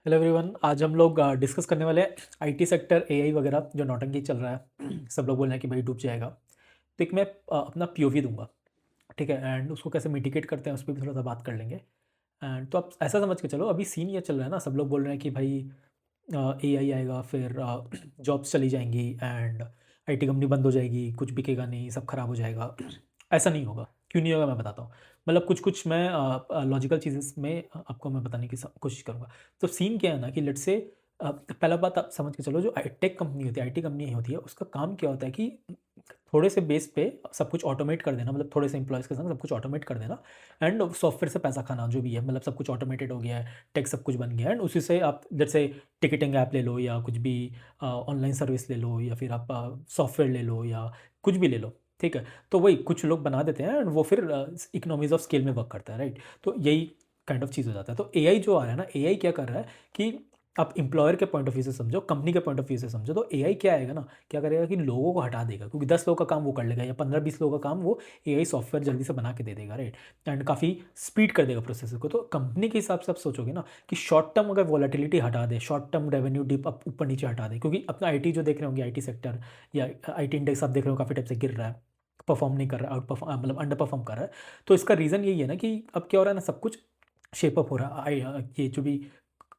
Hello everyone, आज हम लोग डिस्कस करने वाले हैं आईटी सेक्टर, एआई वगैरह जो नौटंकी चल रहा है। सब लोग बोल रहे हैं कि भाई डूब जाएगा। तो एक मैं अपना पीओवी दूंगा, ठीक है, एंड उसको कैसे मिटिगेट करते हैं उस पर भी थोड़ा सा बात कर लेंगे। एंड तो आप ऐसा समझ के चलो, अभी सीन ये चल रहा है ना, सब लोग बोल रहे हैं कि भाई एआई आएगा, फिर जॉब्स चली जाएंगी एंड आईटी कंपनी बंद हो जाएगी, कुछ बिकेगा नहीं, सब खराब हो जाएगा। ऐसा नहीं होगा। क्यों नहीं होगा मैं बताता हूँ। मतलब कुछ कुछ मैं लॉजिकल चीज़ें में आपको मैं बताने की कोशिश करूँगा। तो सीन क्या है ना कि लेट से पहला बात आप समझ के चलो, जो टेक कंपनी होती है, आईटी कंपनी होती है, उसका काम क्या होता है कि थोड़े से बेस पे सब कुछ ऑटोमेट कर देना, मतलब थोड़े से एम्प्लॉयज़ के संग सब कुछ ऑटोमेट कर देना एंड सॉफ्टवेयर से पैसा खाना जो भी है, मतलब सब कुछ ऑटोमेटेड हो गया है, टेक सब कुछ बन गया है एंड उसी से आप जैसे टिकटिंग ऐप ले लो या कुछ भी ऑनलाइन सर्विस ले लो या फिर आप सॉफ्टवेयर ले लो या कुछ भी ले लो, ठीक है। तो वही कुछ लोग बना देते हैं एंड वो फिर इकोनॉमीज ऑफ स्केल में वर्क करता है, राइट। तो यही काइंड ऑफ चीज़ हो जाता है। तो एआई जो आ रहा है ना, एआई क्या कर रहा है कि आप एम्प्लॉयर के पॉइंट ऑफ व्यू से समझो, कंपनी के पॉइंट ऑफ व्यू से समझो, तो एआई क्या आएगा ना, क्या करेगा कि लोगों को हटा देगा, क्योंकि 10 लोगों का काम वो कर लेगा या 15-20 लोगों का काम वो एआई सॉफ्टवेयर जल्दी से बना के दे देगा, राइट। एंड काफ़ी स्पीड कर देगा प्रोसेस को। तो कंपनी के हिसाब से आप सोचोगे ना कि शॉर्ट टर्म अगर वॉलेटिलिटी हटा दे, short term revenue dip up ऊपर नीचे हटा दे, क्योंकि अपना आईटी जो देख रहे होंगे, आईटी सेक्टर या आईटी इंडेक्स आप देख रहे हो काफ़ी टाइप से गिर रहा है, परफॉर्म नहीं कर रहा, आउट परफॉर्म मतलब अंडर परफॉर्म कर रहा है। तो इसका रीज़न यही है ना कि अब क्या हो रहा है ना, सब कुछ शेप अप हो रहा है। ये जो भी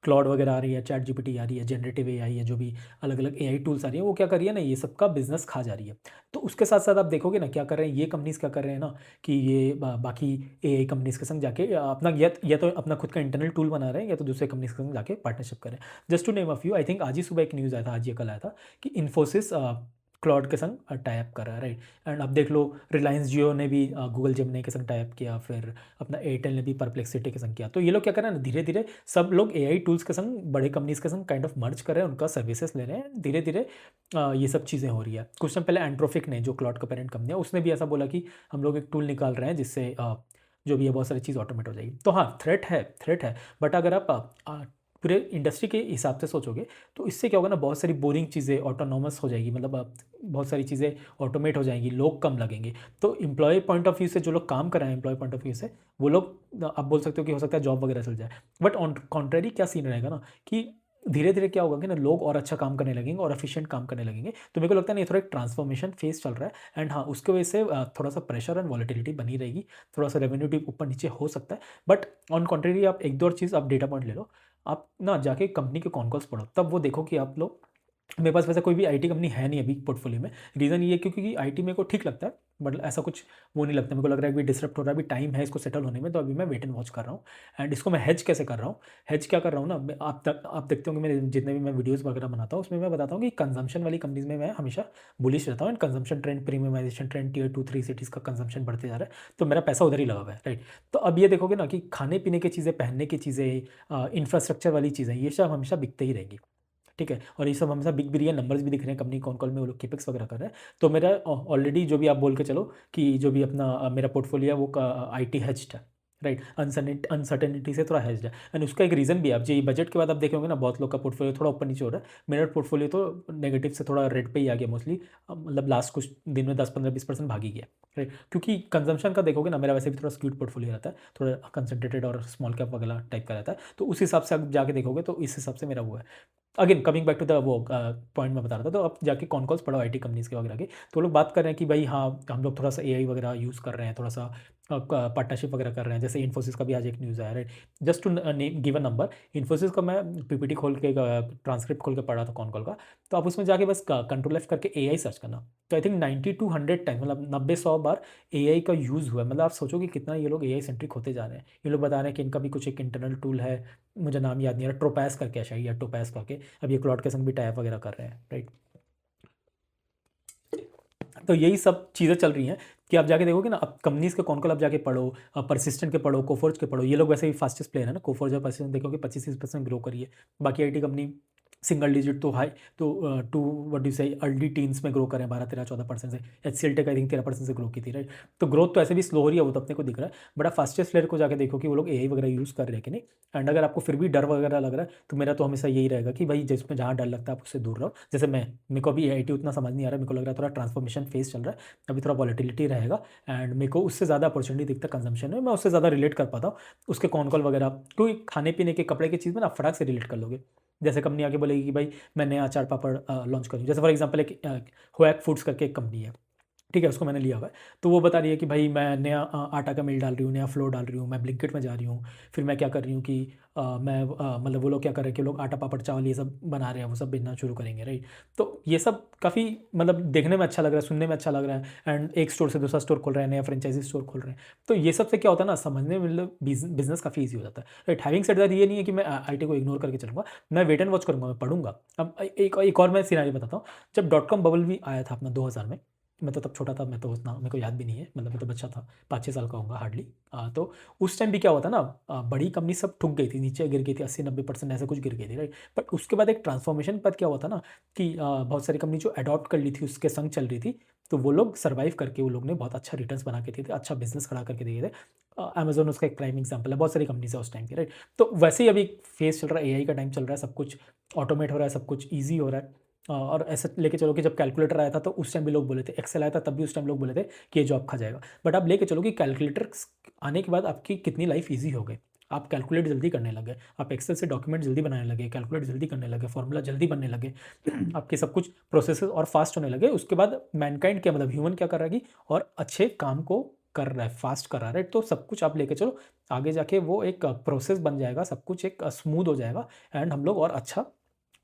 क्लॉड वगैरह आ रही है, चैट जीपीटी आ रही है, जनरेटिव एआई है, जो भी अलग अलग एआई टूल्स आ रही है, वो क्या कर रही है ना, ये सबका बिजनेस खा जा रही है। तो उसके साथ साथ आप देखोगे ना क्या कर रहे हैं ये कंपनीज, क्या कर रहे हैं ना कि ये बाकी एआई कंपनीज के संग जाके अपना या तो अपना खुद का इंटरनल टूल बना रहे हैं या तो दूसरे कंपनीज के संग जाके पार्टनरशिप कर रहे हैं। Just to name a few, I think आज ही सुबह एक न्यूज़ आया था, आज ये कल आया था कि इन्फोसिस क्लॉड के संग टाई अप कर रहा है, राइट। एंड अब देख लो, रिलायंस जियो ने भी गूगल जेमिनी के संग टाई अप किया, फिर अपना एयरटेल ने भी परप्लेक्सिटी के संग किया। तो ये लोग क्या कर रहे हैं ना, धीरे धीरे सब लोग एआई टूल्स के संग बड़े कंपनीज के संग काइंड ऑफ मर्ज कर रहे हैं, उनका सर्विसेज ले रहे हैं, धीरे धीरे ये सब चीज़ें हो रही है। कुछ टाइम पहले एंट्रोफिक ने, जो क्लॉड का पेरेंट कंपनी है, उसने भी ऐसा बोला कि हम लोग एक टूल निकाल रहे हैं जिससे जो भी है बहुत सारी चीज़ ऑटोमेट हो जाएगी। तो हाँ, थ्रेट है, थ्रेट है। बट अगर आप पूरे इंडस्ट्री के हिसाब से सोचोगे तो इससे क्या होगा ना, बहुत सारी बोरिंग चीज़ें ऑटोनॉमस हो जाएगी, मतलब बहुत सारी चीज़ें ऑटोमेट हो जाएंगी, लोग कम लगेंगे। तो एम्प्लॉय पॉइंट ऑफ व्यू से जो लोग काम कर रहे हैं, एम्प्लॉय पॉइंट ऑफ व्यू से वो लोग आप बोल सकते हो कि हो सकता है जॉब वगैरह चल जाए। बट ऑन कॉन्ट्रेरी क्या सीन रहेगा ना कि धीरे धीरे क्या होगा कि ना, लोग और अच्छा काम करने लगेंगे और एफिशिएंट काम करने लगेगे। तो मेरे को लगता है ना, ये थोड़ा एक ट्रांसफॉर्मेशन फेज चल रहा है एंड हाँ, उसके वजह से थोड़ा सा प्रेशर एंड वॉलेटिलिटी बनी रहेगी, थोड़ा सा रेवेन्यू डिप ऊपर नीचे हो सकता है। बट ऑन कॉन्ट्रेरी आप एक दो और चीज़, आप डेटा पॉइंट ले लो, आप ना जाके कंपनी के कॉन कॉल्स पढ़ो, तब वो देखो कि आप लोग, मेरे पास वैसे कोई भी आईटी कंपनी है नहीं अभी पोर्टफोलियो में। रीज़न ये है क्योंकि आईटी मेरे को ठीक लगता है, बट ऐसा कुछ वो नहीं लगता। मेरे को लग रहा है कि डिसरप्ट हो रहा है, अभी टाइम है इसको सेटल होने में, तो अभी मैं वेट एंड वॉच कर रहा हूँ। एंड इसको मैं हेज कैसे कर रहा हूँ, हेज क्या कर रहा हूँ ना, आप देखते होंगे मेरे जितने भी मैं वीडियोज़ वगैरह बनाता हूँ, उसमें मैं बताता हूँ कि कंजम्पशन वाली कंपनीज में मैं हमेशा बुलिश रहता हूँ and consumption trend, premiumisation trend, tier 2-3 cities का कंजम्पशन बढ़ते जा रहा है, तो मेरा पैसा उधर ही लगा हुआ है, राइट। तो अब ये देखोगे ना कि खाने पीने की चीज़ें, पहनने की चीज़ें, इंफ्रास्ट्रक्चर वाली चीज़ें, ये सब हमेशा बिकते ही रहेंगी, ठीक है। और ये सब हमेशा बिक भी रही है, नंबर्स भी दिख रहे हैं, कंपनी कौन कॉल में वो लोग केपेक्स वगैरह कर रहे हैं। तो मेरा ऑलरेडी जो भी आप बोल के चलो कि जो भी अपना मेरा पोर्टफोलियो है वो आईटी हेज्ड है, राइट। अनसर्टेनिटी से थोड़ा हेज्ड है एंड उसका एक रीज़न भी है। आप जो ये बजट के बाद आप देखेंगे ना, बहुत लोग का पोर्टफोलियो थोड़ा ऊपर नीचे हो रहा है। मेरा पोर्टफोलियो तो नेगेटिव से थोड़ा रेड पे ही आ गया मोस्टली, मतलब लास्ट कुछ दिन में 10-15-20% भाग ही गया, राइट। क्योंकि कंजम्पशन का देखोगे ना, मेरा वैसे भी थोड़ा स्क्यूड पोर्टफोलियो रहता है, थोड़ा कंसंट्रेटेड और स्मॉल कैप वगैरह टाइप का रहता है। तो उस हिसाब से आप जाके देखोगे तो इस हिसाब से मेरा वो है। Again coming back to the वो पॉइंट मैं बता रहा था, तो आप जाके कॉन कॉल्स पढ़ो आईटी कंपनीज के वगैरह के, तो लोग बात कर रहे हैं कि भाई हाँ, हम लोग थोड़ा सा एआई वगैरह यूज़ कर रहे हैं, थोड़ा सा पार्टनरशिप वगैरह कर रहे हैं। जैसे इन्फोसिस का भी आज एक न्यूज़ आया, right. Just to give a number, Infosys का मैं पीपीटी खोल के, ट्रांसक्रिप्ट खोल के पढ़ा था कॉन कॉल का। तो आप उसमें जाके बस कंट्रोल एफ करके एआई सर्च करना, तो आई थिंक 90-100 टाइम, मतलब 90-100 बार एआई का यूज़ हुआ है। मतलब आप सोचो कि कितना ये लोग एआई सेंट्रिक होते जा रहे हैं। ये लोग बता रहे हैं कि इनका भी कुछ एक इंटरनल टूल है, मुझे नाम याद नहीं आ रहा, ट्रोपैस करके है शायद, या टोपैस करके। अब ये क्लॉड के संग भी टाइप वगैरह कर रहे हैं, राइट। तो यही सब चीज़ें चल रही हैं कि आप जाके देखोगे ना, अब कंपनीज के कौन कॉल आप जाके पढ़ो, परसिस्टेंट के पढ़ो, कोफोर्ज के पढ़ो। ये लोग वैसे ही फास्टेस्ट प्लेयर है ना, कोफोर्ज और परसिस्टेंट देखोगे 25-30% ग्रो करी है। बाकी आईटी कंपनी सिंगल डिजिट तो हाई तो टू व्हाट डू से अर्ली टीन्स में ग्रो करें 12, 13, 14% से। HCL टेक आई थिंक 13% से ग्रो की थी, राइट। तो ग्रोथ तो ऐसे भी स्लो हो रही है, वो तो अपने को दिख रहा है, बट आप फास्टेस्ट प्लेयर को जाके देखो कि वो लोग एआई वगैरह यूज़ कर रहे हैं कि नहीं। एंड अगर आपको फिर भी डर वगैरह लग रहा है तो मेरा तो हमेशा यही रहेगा कि भाई जिसमें जहाँ डर लगता है आप उससे दूर रहो। जैसे मेरे को अभी एआईटी उतना समझ नहीं आ रहा है, मेरे को लग रहा है थोड़ा ट्रांसफॉर्मेशन फेज चल रहा है, अभी थोड़ा वॉलेटिलिटी रहेगा। एंड मेरे को उससे ज़्यादा अपॉर्चुनिटी दिखता है कंजम्पशन में, मैं उससे ज़्यादा रिलेट कर पाता हूँ। उसके कॉन कॉल वगैरह, क्योंकि खाने पीने के कपड़े की चीज़ में ना फटाक से रिलेट कर लोगे। जैसे कंपनी आके बोलेगी कि भाई मैं नया अचार पापड़ लॉन्च करूँ, जैसे फॉर एग्जांपल एक होएक फूड्स करके एक कंपनी है, ठीक है, उसको मैंने लिया हुआ है। तो वो बता रही है कि भाई मैं नया आटा का मिल डाल रही हूँ, नया फ्लोर डाल रही हूँ, मैं ब्लिंकिट में जा रही हूँ। फिर मैं क्या कर रही हूँ कि मैं मतलब वो लोग क्या कर रहे हैं कि लोग आटा पापड़ चावल ये सब बना रहे हैं, वो सब बेचना शुरू करेंगे, राइट। तो ये सब काफ़ी मतलब देखने में अच्छा लग रहा है, सुनने में अच्छा लग रहा है। एंड एक स्टोर से दूसरा स्टोर खोल रहे हैं, नया फ्रेंचाइजी स्टोर खोल रहे हैं। तो ये सब से क्या होता है ना, समझने में मतलब बिजनेस काफ़ी ईजी हो जाता है, राइट। हैविंग सेड दैट, ये नहीं है कि मैं आईटी को इग्नोर करके चलूँगा, मैं वेट एंड वॉच करूँगा, मैं पढ़ूंगा। अब एक और मैं सिनारी बताता हूँ। जब .com बबल भी आया था अपना 2000 में, मैं तो तब छोटा था, मैं तो उतना मेरे को याद भी नहीं है, मतलब मैं तो बच्चा था, 5-6 साल का होऊंगा हार्डली। तो उस टाइम भी क्या होता ना, बड़ी कंपनी सब ठुक गई थी, नीचे गिर गई थी, 80-90% ऐसा कुछ गिर गई थी, राइट। बट उसके बाद एक ट्रांसफॉर्मेशन के बाद क्या हुआ था ना कि बहुत सारी कंपनी जो अडॉप्ट कर ली थी उसके संग चल रही थी, तो वो लोग सर्वाइव करके वो लोग ने बहुत अच्छा रिटर्न्स बना के दिए थे, अच्छा बिजनेस खड़ा करके दिए थे। अमेजोन उसका एक प्राइम एग्जाम्पल है, बहुत सारी कंपनीज है उस टाइम की, राइट। तो वैसे ही अभी फेस चल रहा है, एआई का टाइम चल रहा है, सब कुछ ऑटोमेट हो रहा है, सब कुछ ईजी हो रहा है। और ऐसा लेके चलो कि जब कैलकुलेटर आया था तो उस टाइम भी लोग बोले थे, एक्सेल आया था तब भी उस टाइम लोग बोले थे कि ये जॉब खा जाएगा। बट आप लेके चलो कि कैलकुलेटर आने के बाद आपकी कितनी लाइफ ईजी हो गई। आप कैलकुलेट जल्दी करने लगे, आप एक्सेल से डॉक्यूमेंट जल्दी बनाने लगे, कैलकुलेट जल्दी करने लगे, फॉर्मूला जल्दी बनने लगे, आपके सब कुछ प्रोसेसेस और फास्ट होने लगे। उसके बाद मैनकाइंड क्या मतलब ह्यूमन क्या कर रहा है कि और अच्छे काम को कर रहा है, फास्ट कर रहा है, तो सब कुछ आप लेके चलो, आगे जाके वो एक प्रोसेस बन जाएगा, सब कुछ एक स्मूथ हो जाएगा। एंड हम लोग और अच्छा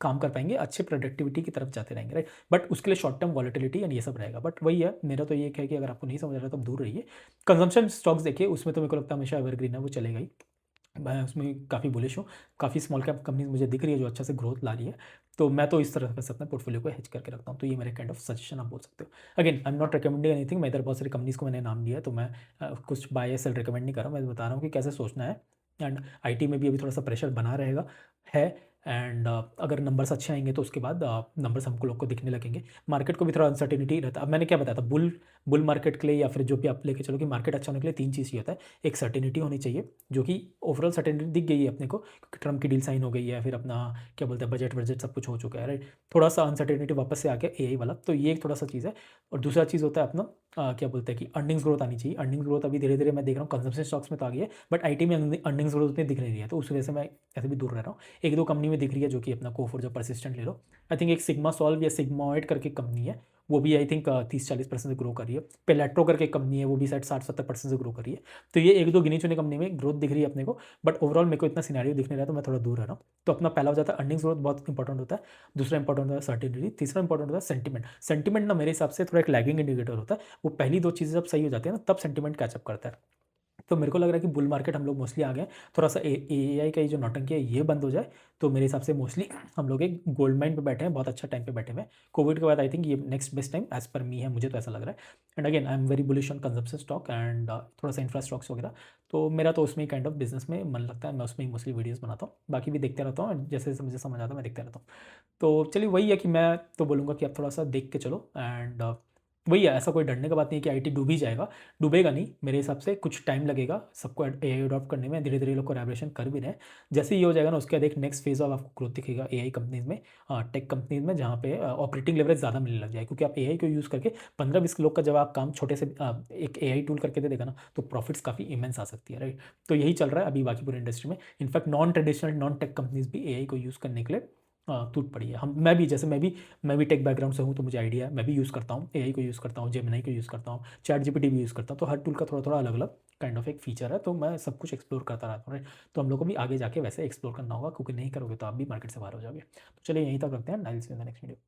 काम कर पाएंगे, अच्छे प्रोडक्टिविटी की तरफ जाते रहेंगे, राइट। बट उसके लिए शॉर्ट टर्म वॉलेटिलिटी एंड ये सब रहेगा। बट वही है, मेरा तो ये है कि अगर आपको नहीं समझ आ रहा है तो आप दूर रहिए। कंजम्पशन स्टॉक्स देखिए, उसमें तो मेरे को लगता है हमेशा एवरग्रीन है, वो चलेगा ही। मैं उसमें काफ़ी बुलिश हूँ। काफ़ी स्मॉल कैप कंपनीज मुझे दिख रही है जो अच्छा से ग्रोथ ला रही है, तो मैं तो इस तरह से अपने पोर्टफोलियो को हेज करके रखता हूँ। तो ये मेरे काइंड ऑफ सजेशन आप बोल सकते हो। Again I am not recommending anything, मैं इधर बहुत सारी कंपनीज को मैंने नाम दिया है, तो मैं कुछ बाय या सेल रिकमेंड नहीं कर रहा हूँ, मैं बता रहा हूँ कि कैसे सोचना है। एंड आईटी में भी अभी थोड़ा सा प्रेशर बना रहेगा है। एंड अगर नंबर्स अच्छे आएंगे तो उसके बाद नंबर्स हमको लोग को दिखने लगेंगे। मार्केट को भी थोड़ा अनसर्टिनिटी रहता है। अब मैंने क्या बताया था, बुल मार्केट के लिए या फिर जो भी आप लेके चलो कि मार्केट अच्छा होने के लिए 3 चीज़ ही होता है। एक सर्टिनिटी होनी चाहिए, जो कि ओवरऑल सर्टेनिटी दिख गई है अपने को, क्योंकि ट्रम्प की डील साइन हो गई है, फिर अपना क्या बोलते हैं बजट सब कुछ हो चुका है, राइट। थोड़ा सा अनसर्टेनिटी वापस से आके एआई वाला, तो ये एक थोड़ा सा चीज़ है। और दूसरा चीज़ होता है अपना क्या बोलते हैं कि अर्निंग्स ग्रोथ आनी चाहिए। अर्निंग्स ग्रोथ अभी धीरे धीरे मैं देख रहा हूँ कंजम्पशन स्टॉक्स में तो आ गई है, बट आईटी में अर्निंग्स ग्रोथ उतनी दिख नहीं रही है, तो उस वजह से मैं ऐसे भी दूर रह रहा हूँ। एक दो कंपनी में दिख रही है, जो कि अपना कोफोर जो परसिस्टेंट ले लो, आई थिंक एक सिग्मा सॉल्व या सिग्मॉइड करके कंपनी है, वो भी आई थिंक 30-40% से ग्रो कर रही है। पेलेट्रो करके कंपनी है, वो भी शायद 60-70% से ग्रो कर रही है। तो ये एक दो गिनी चुनी कंपनी में ग्रोथ दिख रही है अपने को, बट ओवरऑल मेरे को इतना सिनेरियो दिख नहीं रहा, तो मैं थोड़ा दूर रह रहा हूँ। तो अपना पहला हो जाता है अर्निंग्स ग्रोथ, बहुत इंपॉर्टेंट होता है। दूसरा इंपॉर्टेंट होता है सर्टिनिटी, तीसरा इंपॉर्टेंट होता है सेंटिमेंट। सेंटिमेंट ना मेरे हिसाब से थोड़ा एक लैगिंग इंडिकेटर होता है, वो पहली दो चीज़ें जब सही हो जाती है ना, तब सेंटिमेंट कैचअप करता है। तो मेरे को लग रहा है कि बुल मार्केट हम लोग मोस्टली आ गए, थोड़ा सा एआई का ये जो नौटंकी है ये बंद हो जाए, तो मेरे हिसाब से मोस्टली हम लोग एक गोल्ड माइन पे बैठे हैं, बहुत अच्छा टाइम पे बैठे हुए हैं। कोविड के बाद आई थिंक ये next best time as per me है, मुझे तो ऐसा लग रहा है। And again I am very bullish on consumption stock and थोड़ा सा इंफ्रा स्टॉक्स वगैरह। तो मेरा तो उसमें काइंड ऑफ बिजनेस में मन लगता है, मैं उसमें ही मोस्टली वीडियोज़ बनाता हूँ, बाकी भी देखते रहता हूँ, जैसे जैसे मुझे समझ आता है मैं देखते रहता हूँ। तो चलिए वही है कि मैं तो बोलूँगा कि आप थोड़ा सा देख के चलो। एंड वही है, ऐसा कोई डरने का बात नहीं है कि आईटी डूब ही जाएगा, डूबेगा नहीं। मेरे हिसाब से कुछ टाइम लगेगा सबको एआई अडॉप्ट करने में, धीरे धीरे लोग कोलैबोरेशन कर भी रहे हैं। जैसे ये हो जाएगा ना, उसके बाद एक नेक्स्ट फेज ऑफ आपको ग्रोथ दिखेगा एआई कंपनीज में, टेक कंपनीज में, जहाँ पे ऑपरेटिंग लेवरेज ज़्यादा मिलने लग जाए, क्योंकि आप एआई को यूज़ करके 15-20 लोग का जब आप काम छोटे से एक एआई टूल करके दे देगा ना, तो प्रॉफिट्स काफ़ी इमेंस आ सकती है, राइट। तो यही चल रहा है अभी बाकी पूरी इंडस्ट्री में। In fact non traditional non tech companies भी एआई को यूज़ करने के लिए टूट पड़ी है। हम मैं भी जैसे मैं भी टेक बैकग्राउंड से हूँ, तो मुझे आइडिया है, मैं भी यूज़ करता हूँ एआई को, यूज़ करता हूँ जेमिनी को यूज़ करता हूँ, चैट जीपीटी भी यूज़ करता हूँ। तो हर टूल का थोड़ा थोड़ा अलग अलग काइंड ऑफ एक फीचर है, तो मैं सब कुछ एक्सप्लोर करता रहता हूँ, राइट। तो हम लोग को भी आगे जाके वैसे एक्सप्लोर करना होगा, क्योंकि नहीं करोगे तो आप भी मार्केट से बाहर हो जाओगे। तो चलिए यहीं तक रखते हैं, I'll see in the next video.